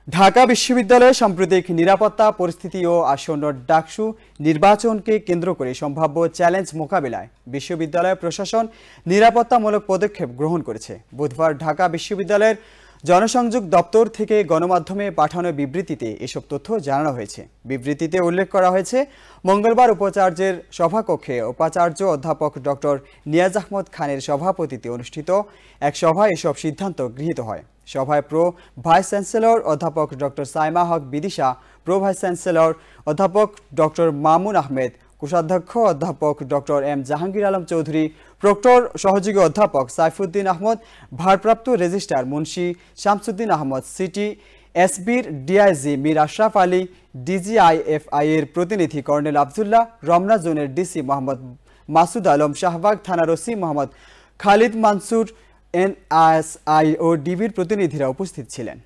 ঢাকা বিশ্ববিদ্যালয়ে সাম্প্রতিক নিরাপত্তা পরিস্থিতি ও আসন্ন ডাকসু নির্বাচনকে কেন্দ্র করে সম্ভাব্য চ্যালেঞ্জ মোকাবিলায় বিশ্ববিদ্যালয় প্রশাসন নিরাপত্তামূলক পদক্ষেপ গ্রহণ করেছে। বুধবার ঢাকা বিশ্ববিদ্যালয়ের জনসংযোগ দপ্তর থেকে গণমাধ্যমে পাঠানো বিবৃতিতে এসব তথ্য জানানো হয়েছে। বিবৃতিতে উল্লেখ করা হয়েছে, মঙ্গলবার উপাচার্যের সভাকক্ষে উপাচার্য অধ্যাপক ডক্টর নিয়াজ আহমদ খানের সভাপতিত্বে অনুষ্ঠিত এক সভায় এসব সিদ্ধান্ত গৃহীত হয়। সভায় প্রো ভাইস চ্যান্সেলর অধ্যাপক doctor Saima Haque Bidisha, pro vice chancellor অধ্যাপক ডক্টর মামুন আহমেদ, কোষাধ্যক্ষ অধ্যাপক doctor M Jahangir Alam Chowdhury, proctor সহযোগী অধ্যাপক সাইফুদ্দিন আহমদ, ভারপ্রাপ্ত রেজিস্ট্রার মুন্সি শামসুদ্দিন আহমদ, সিটি এসবির ডিআইজি মীর আশরাফ আলী, ডিজিআইএফআই এর প্রতিনিধি কর্নেল আবদুল্লাহ, রমনা জোনের ডিসি মোহাম্মদ মাসুদ আলম, শাহবাগ থানার ওসি মোহাম্মদ খালিদ মানসুর, এনএসআই ও ডিবির প্রতিনিধিরা উপস্থিত ছিলেন।